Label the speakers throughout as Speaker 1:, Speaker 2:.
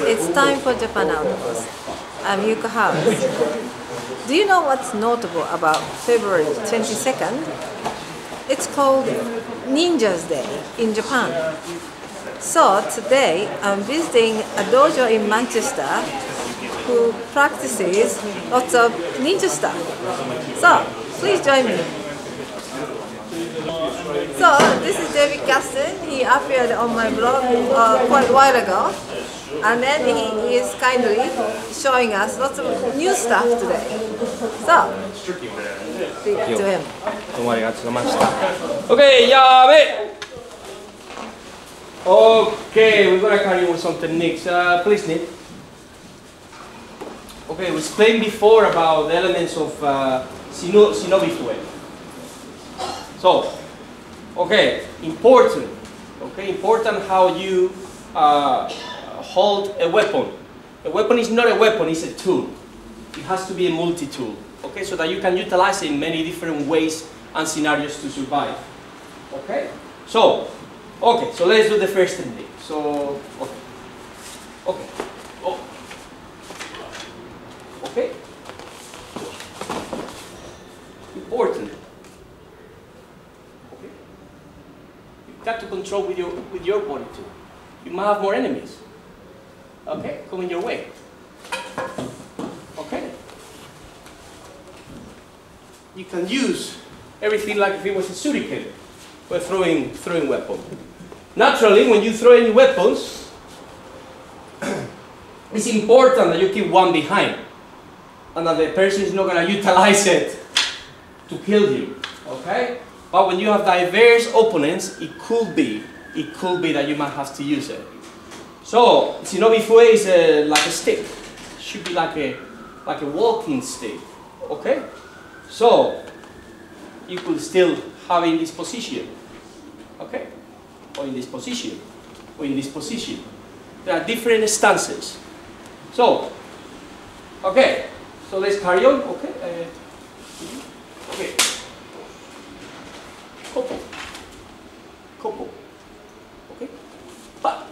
Speaker 1: It's time for Japan Outpost. I'm Yuko House. Do you know what's notable about February 22nd? It's called Ninja's Day in Japan. So today I'm visiting a dojo in Manchester who practices lots of ninja stuff. So please join me. So this is David Gaston. He appeared on my blog quite a while ago, and then he is kindly showing us lots of new stuff today. So, speak to him.
Speaker 2: Okay, Yame! Okay, we're gonna carry on with some techniques. Please, Nick. Okay, we explained before about the elements of Shinobi Fue. So, okay, important how you hold a weapon. A weapon is not a weapon, it's a tool. It has to be a multi-tool, okay, so that you can utilize it in many different ways and scenarios to survive. Okay, so let's do the first technique. So, okay, important. Okay, you've got to control with your body too. You might have more enemies. Okay, coming your way. Okay. You can use everything like if it was a shuriken for throwing weapon. Naturally, when you throw any weapons, it's important that you keep one behind, and that the person is not going to utilize it to kill you. Okay. But when you have diverse opponents, it could be that you might have to use it. So Shinobi Fue is like a stick. It should be like a walking stick. Okay? So you could still have it in this position. Okay? Or in this position. Or in this position. There are different stances. So, okay. So let's carry on. Okay. Okay. Kopo. Okay? But.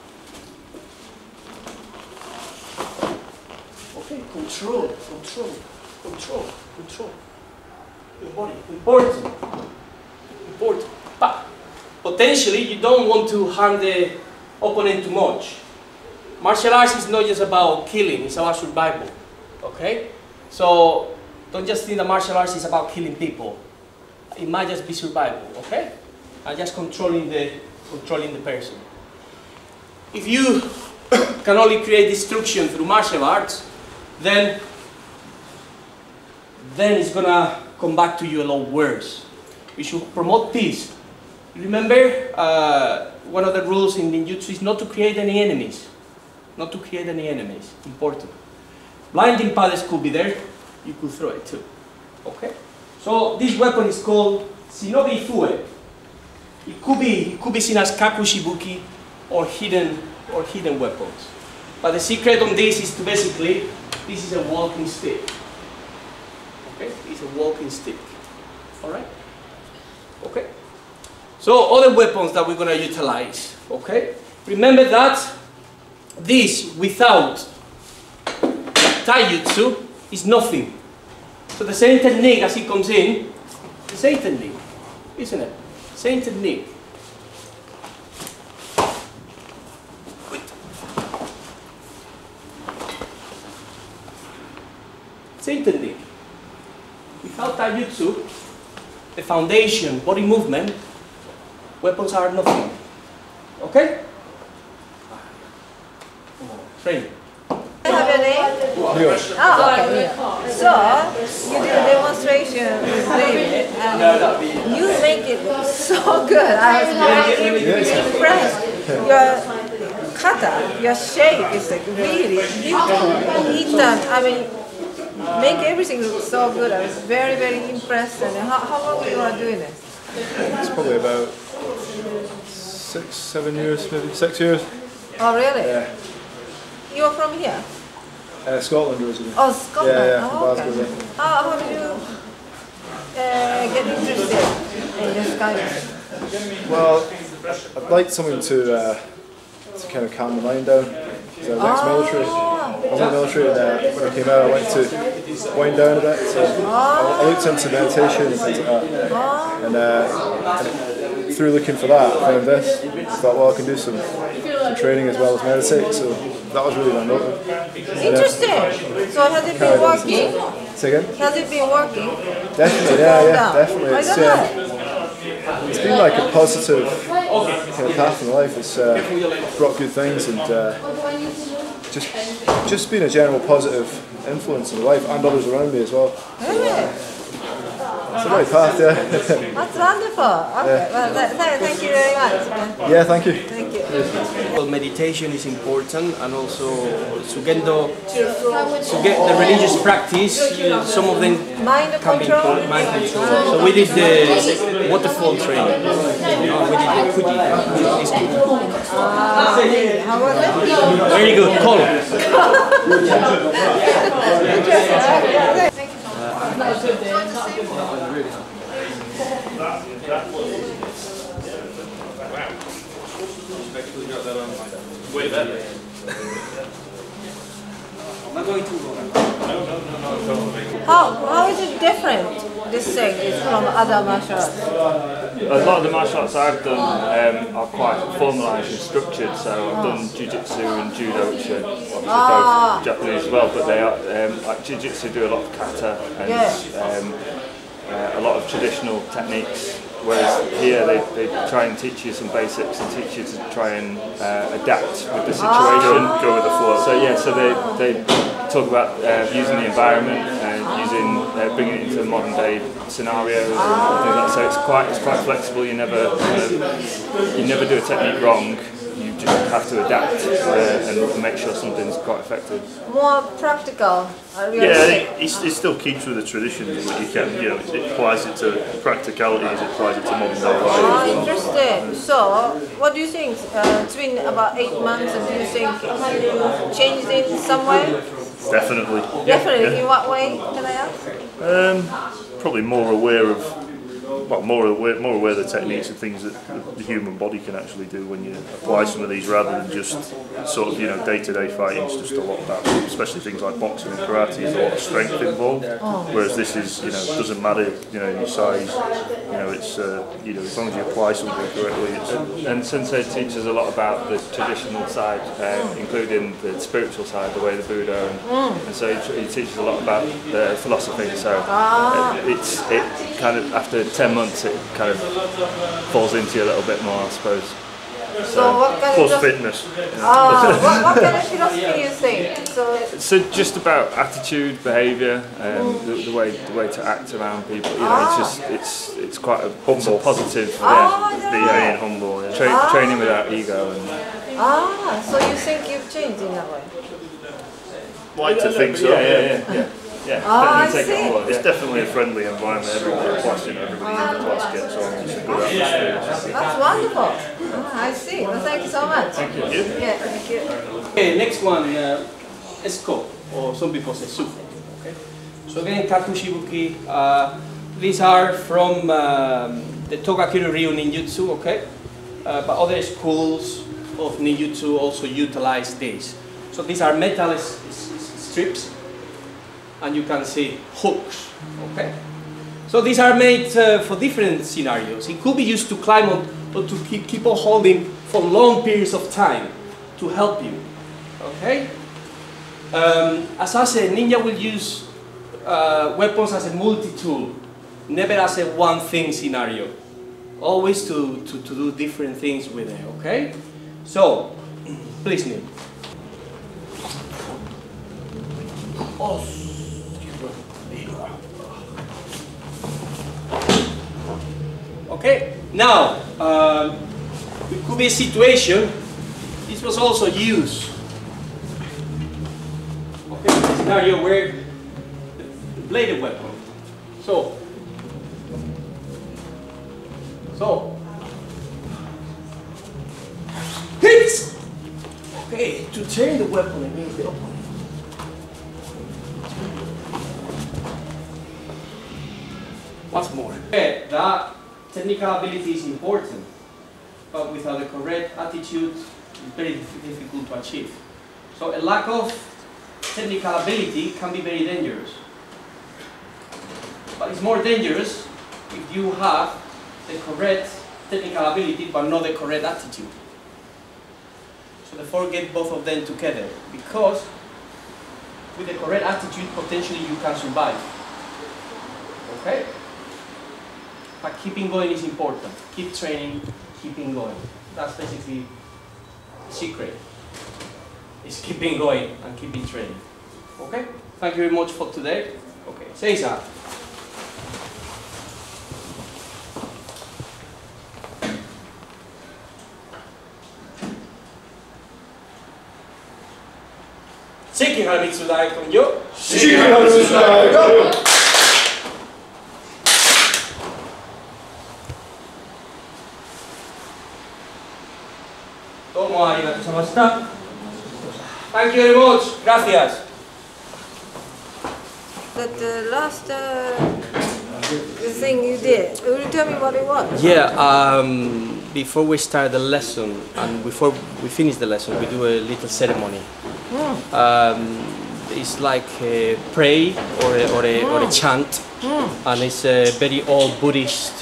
Speaker 2: Okay, control. Your body. Important. But potentially you don't want to harm the opponent too much. Martial arts is not just about killing, it's about survival. Okay? So don't just think that martial arts is about killing people. It might just be survival, okay? And just controlling the person. If you can only create destruction through martial arts, then it's gonna come back to you a lot worse. We should promote peace. Remember, one of the rules in ninjutsu is not to create any enemies. Important. Blinding paddles could be there. You could throw it too. Okay. So this weapon is called Shinobi Fue. It could be seen as kakushibuki or hidden weapons. But the secret on this is to basically, this is a walking stick. Okay, it's a walking stick. All right. Okay. So other weapons that we're gonna utilize. Okay. Remember that this without taijutsu is nothing. So the same technique as it comes in, the same technique, isn't it? Same technique. Same technique. Without taijutsu, the foundation, body movement, weapons are nothing. Okay? Train.
Speaker 1: I have your name? Oh, okay. So, you did a demonstration with David, and you make it so good. I was really impressed. Your kata, your shape is like really beautiful. I mean, make everything look so good. I was very, very impressed. And how long you are doing this?
Speaker 3: It's probably about 6, 7 years, maybe 6 years.
Speaker 1: Oh, really?
Speaker 3: Yeah.
Speaker 1: You're from here?
Speaker 3: Scotland originally.
Speaker 1: Oh, Scotland.
Speaker 3: Yeah,
Speaker 1: oh, okay.
Speaker 3: Glasgow,
Speaker 1: How did you get interested in this kind of?
Speaker 3: Well, I'd like something to kind of calm the mind down. because I was ex-military. I was in the military, and when I came out I went to wind down a bit, so I looked into meditation and things like that. And through looking for that, I found this. I thought, well, I can do some training as well as meditate, so that was really my motive.
Speaker 1: Interesting. So has it been working?
Speaker 3: Say again?
Speaker 1: Has it been working?
Speaker 3: Definitely, yeah, definitely. It's been like a positive kind of path in life. It's brought good things, and just been a general positive influence in life and others around me as well.
Speaker 1: Really?
Speaker 3: It's the right path, yeah.
Speaker 1: That's wonderful. Okay, well, thank you very much.
Speaker 3: Yeah, thank you.
Speaker 1: Thank you.
Speaker 2: Well, meditation is important, and also to get the religious practice, some of them
Speaker 1: Mind
Speaker 2: can be
Speaker 1: control?
Speaker 2: called mind control. So we did the waterfall training. We did the kuti.
Speaker 1: How was it?
Speaker 2: Very good. Call.
Speaker 4: Way better.
Speaker 2: I'm not going to go.
Speaker 1: How is it different, this thing, is from other martial arts?
Speaker 4: A lot of the martial arts I've done are quite formalised and structured, so I've done jiu-jitsu and judo, which are obviously both Japanese as well, but they are, like jiu-jitsu do a lot of kata and a lot of traditional techniques, whereas here they try and teach you some basics and teach you to try and adapt with the situation, go with the flow. So yeah, so they talk about using the environment and bringing it into modern day scenarios and things like that. So it's quite flexible. You never do a technique wrong. You just have to adapt and make sure something's quite effective.
Speaker 1: More practical.
Speaker 5: Yeah, it still keeps with the traditions, but you can, it applies it to practicality as it applies it to modern day life.
Speaker 1: Oh, interesting. So, what do you think? It's been about 8 months, and do you think you changed in some way?
Speaker 5: Definitely.
Speaker 1: Definitely.
Speaker 5: Yeah.
Speaker 1: In what way, can I ask?
Speaker 5: Probably more aware of. Well, more aware of the techniques and things that the human body can actually do when you apply some of these, rather than just sort of day-to-day fighting. It's just a lot of that, especially things like boxing and karate. There's a lot of strength involved, whereas this is doesn't matter your size. It's as long as you apply something correctly.
Speaker 4: And Sensei teaches a lot about the traditional side, including the spiritual side, the way the Buddha, and so he teaches a lot about the philosophy. So it kind of, after 10 months, it kind of falls into you a little bit more, I suppose.
Speaker 1: So what kind
Speaker 5: Plus
Speaker 1: of
Speaker 5: fitness.
Speaker 1: what kind of philosophy do you think?
Speaker 4: So just about attitude, behaviour, the way to act around people. It's quite a positive.
Speaker 5: Being humble. Yeah.
Speaker 4: Training without ego.
Speaker 1: So you think you've changed in that way?
Speaker 5: Like to think so.
Speaker 4: Yeah.
Speaker 1: I see.
Speaker 5: It's definitely a friendly environment. Everybody in the class gets on. It's a good atmosphere.
Speaker 1: That's wonderful. I see. Well, thank you so much.
Speaker 4: Thank you.
Speaker 1: Yeah, thank you.
Speaker 2: Okay, next one, Esko, or some people say Su. Okay. So again, Kakushibuki. These are from the Togakuri Ryu Ninjutsu, okay? But other schools of ninjutsu also utilize these. So these are metal strips, and you can see hooks, okay? So these are made for different scenarios. It could be used to climb on, or to keep on holding for long periods of time to help you, okay? As I said, ninja will use weapons as a multi-tool, never as a one-thing scenario. Always to do different things with it, okay? So, please kneel. Okay, now, it could be a situation, this was also used, okay, a scenario where the bladed weapon. So, hits! Okay, to turn the weapon against the opponent. What's more? Okay, that technical ability is important, but without the correct attitude, it's very difficult to achieve. So a lack of technical ability can be very dangerous. But it's more dangerous if you have the correct technical ability but not the correct attitude. So therefore get both of them together, because with the correct attitude potentially you can survive. Okay? But keeping going is important. Keep training, keeping going. That's basically the secret. Is keeping going and keeping training. Okay? Thank you very much for today. Okay, Cesar. Shiki Haramitsu con yo.
Speaker 3: Shiki Haramitsu.
Speaker 2: Domo arigatou gozaimashita. Thank you very much. Gracias.
Speaker 1: That last thing you did, will you tell me what it was?
Speaker 2: Yeah, before we start the lesson and before we finish the lesson, we do a little ceremony. It's like a pray or a chant, and it's a very old Buddhist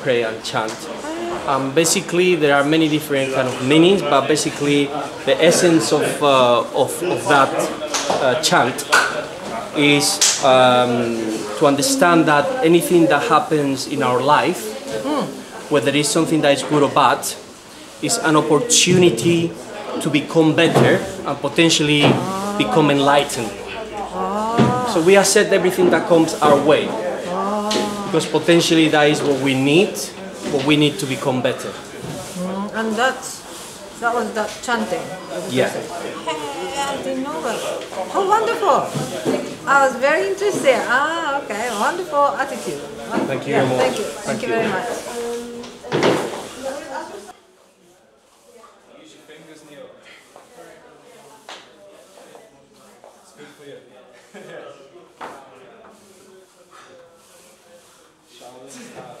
Speaker 2: pray and chant. Basically, there are many different kind of meanings, but basically, the essence of that chant is to understand that anything that happens in our life, whether it is something that is good or bad, is an opportunity to become better and potentially become enlightened. So we accept everything that comes our way, because potentially that is what we need to become better.
Speaker 1: And that was that chanting.
Speaker 2: Yeah.
Speaker 1: Hey, I didn't know that. How wonderful! I was very interested. Ah, okay, wonderful attitude.
Speaker 2: Thank you very much.
Speaker 1: Thank you. Thank you very much.
Speaker 3: Use your fingers, Neil. It's good for you. Shoulders down.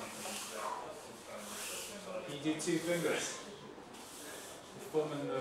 Speaker 3: Can you do two fingers? The thumb and the